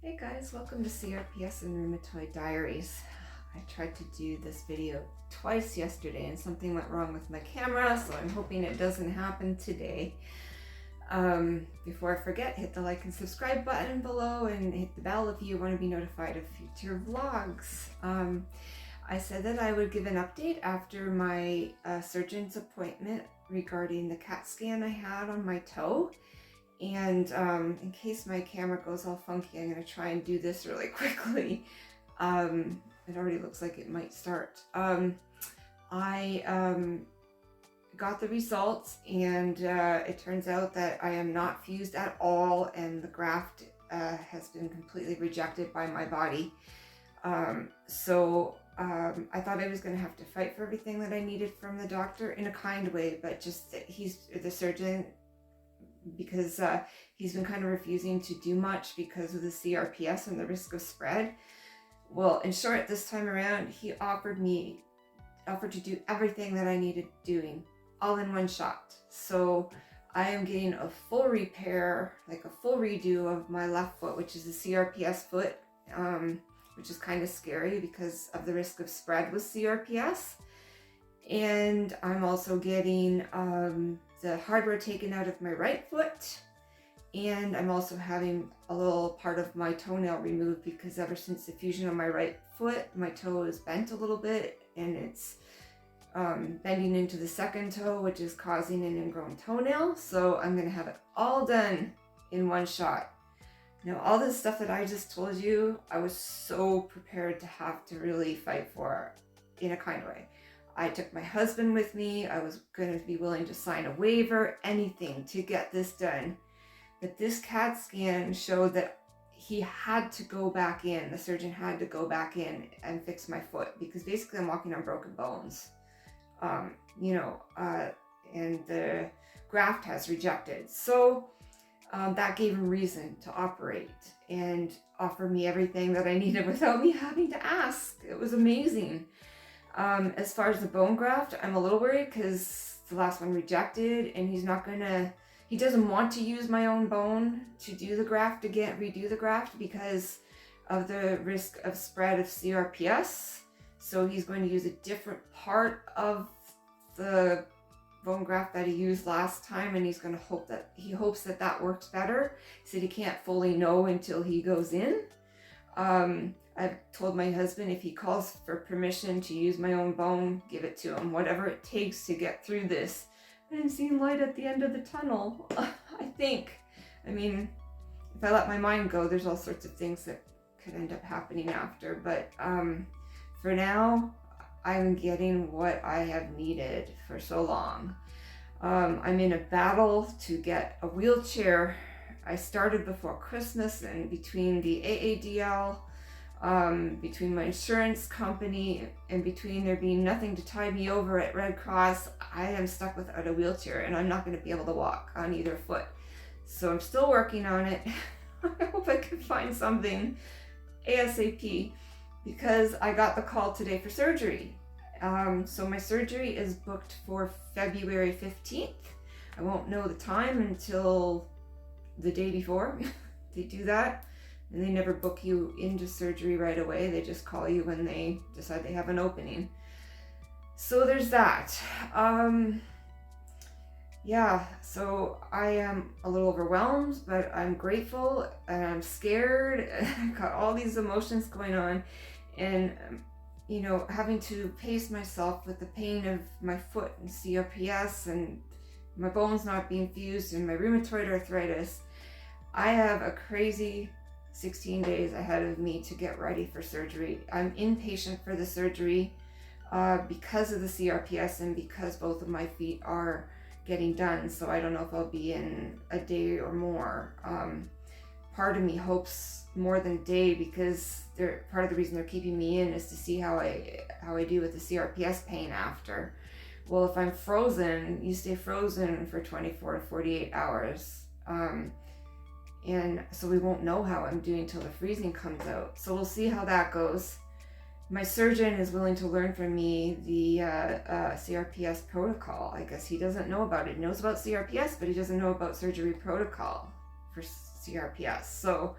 Hey guys, welcome to CRPS and Rheumatoid Diaries. I tried to do this video twice yesterday and something went wrong with my camera, so I'm hoping it doesn't happen today. Before I forget, hit the like and subscribe button below and hit the bell if you want to be notified of future vlogs. I said that I would give an update after my surgeon's appointment regarding the CAT scan I had on my toe. And in case my camera goes all funky, I'm going to try and do this really quickly. It already looks like it might start. I got the results, and it turns out that I am not fused at all, and the graft has been completely rejected by my body. So I thought I was going to have to fight for everything that I needed from the doctor in a kind way, but just he's the surgeon, because he's been kind of refusing to do much because of the CRPS and the risk of spread. Well, in short, this time around, he offered to do everything that I needed doing, all in one shot. So I am getting a full repair, like a full redo of my left foot, which is a CRPS foot, which is kind of scary because of the risk of spread with CRPS. And I'm also getting the hardware taken out of my right foot, and I'm also having a little part of my toenail removed because ever since the fusion on my right foot, my toe is bent a little bit, and it's bending into the second toe, which is causing an ingrown toenail. So I'm going to have it all done in one shot. Now, all this stuff that I just told you, I was so prepared to have to really fight for in a kind way. I took my husband with me. I was going to be willing to sign a waiver, anything to get this done. But this CAT scan showed that he had to go back in. The surgeon had to go back in and fix my foot because basically I'm walking on broken bones. And the graft has rejected. So that gave him reason to operate and offer me everything that I needed without me having to ask. It was amazing. As far as the bone graft, I'm a little worried because the last one rejected, and he doesn't want to use my own bone to do the graft again, redo the graft because of the risk of spread of CRPS. So he's going to use a different part of the bone graft that he used last time, and he hopes that works better. He said he can't fully know until he goes in. I've told my husband if he calls for permission to use my own bone, give it to him, whatever it takes to get through this. I'm seeing light at the end of the tunnel, I think. I mean, if I let my mind go, there's all sorts of things that could end up happening after. But for now, I'm getting what I have needed for so long. I'm in a battle to get a wheelchair. I started before Christmas, and between the AADL, between my insurance company, and between there being nothing to tie me over at Red Cross, I am stuck without a wheelchair, and I'm not going to be able to walk on either foot. So I'm still working on it. I hope I can find something ASAP because I got the call today for surgery. So my surgery is booked for February 15th. I won't know the time until the day before. They do that. And they never book you into surgery right away. They just call you when they decide they have an opening. So there's that. So I am a little overwhelmed, but I'm grateful and I'm scared. I've got all these emotions going on, and having to pace myself with the pain of my foot and CRPS and my bones not being fused and my rheumatoid arthritis. I have a crazy 16 days ahead of me to get ready for surgery. I'm inpatient for the surgery because of the CRPS and because both of my feet are getting done. So I don't know if I'll be in a day or more. Part of me hopes more than a day because part of the reason they're keeping me in is to see how I do with the CRPS pain after. Well, if I'm frozen, you stay frozen for 24 to 48 hours. And so we won't know how I'm doing till the freezing comes out. So we'll see how that goes. My surgeon is willing to learn from me the CRPS protocol. I guess he doesn't know about it. He knows about CRPS, but he doesn't know about surgery protocol for CRPS. So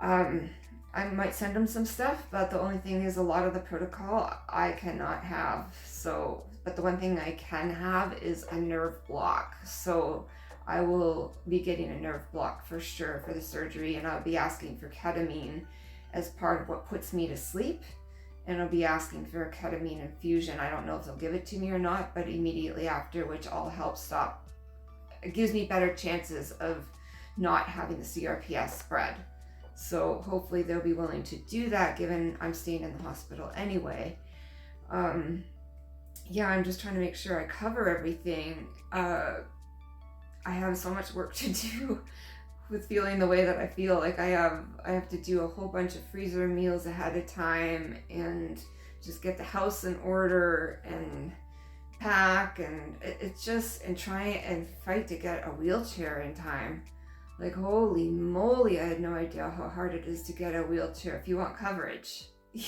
I might send him some stuff, but the only thing is a lot of the protocol I cannot have. So, but the one thing I can have is a nerve block. So I will be getting a nerve block for sure for the surgery, and I'll be asking for ketamine as part of what puts me to sleep. And I'll be asking for a ketamine infusion. I don't know if they'll give it to me or not, but immediately after, which all helps stop. It gives me better chances of not having the CRPS spread. So hopefully they'll be willing to do that, given I'm staying in the hospital anyway. Yeah, I'm just trying to make sure I cover everything. I have so much work to do with feeling the way that I feel. Like I have to do a whole bunch of freezer meals ahead of time and just get the house in order and pack, and it's just, and try and fight to get a wheelchair in time. Like, holy moly, I had no idea how hard it is to get a wheelchair if you want coverage. You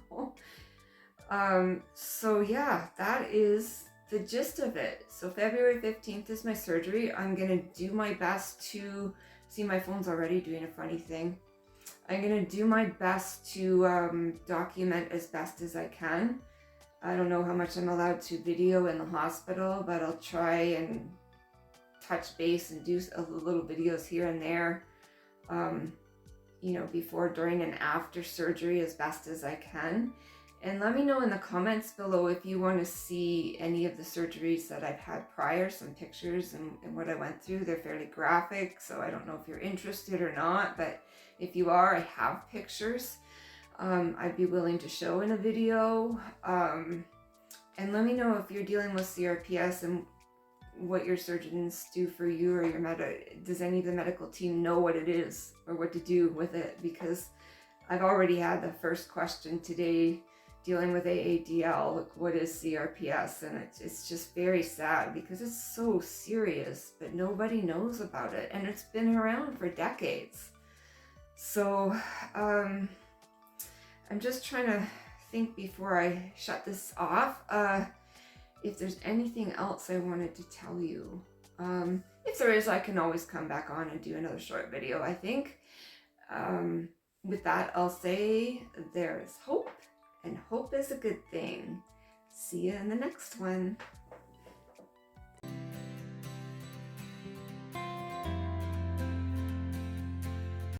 know? So yeah, that is the gist of it. So February 15th is my surgery. I'm gonna do my best to, see, my phone's already doing a funny thing. I'm gonna do my best to document as best as I can. I don't know how much I'm allowed to video in the hospital, but I'll try and touch base and do a little videos here and there, you know, before, during, and after surgery as best as I can. And let me know in the comments below if you want to see any of the surgeries that I've had prior, some pictures and what I went through. They're fairly graphic, so I don't know if you're interested or not, but if you are, I have pictures. I'd be willing to show in a video. And let me know if you're dealing with CRPS and what your surgeons do for you, or does any of the medical team know what it is or what to do with it? Because I've already had the first question today dealing with AADL, what is CRPS? And it's just very sad because it's so serious, but nobody knows about it, and it's been around for decades. So I'm just trying to think before I shut this off. If there's anything else I wanted to tell you. If there is, I can always come back on and do another short video, I think. With that, I'll say there is hope, and hope is a good thing. See you in the next one.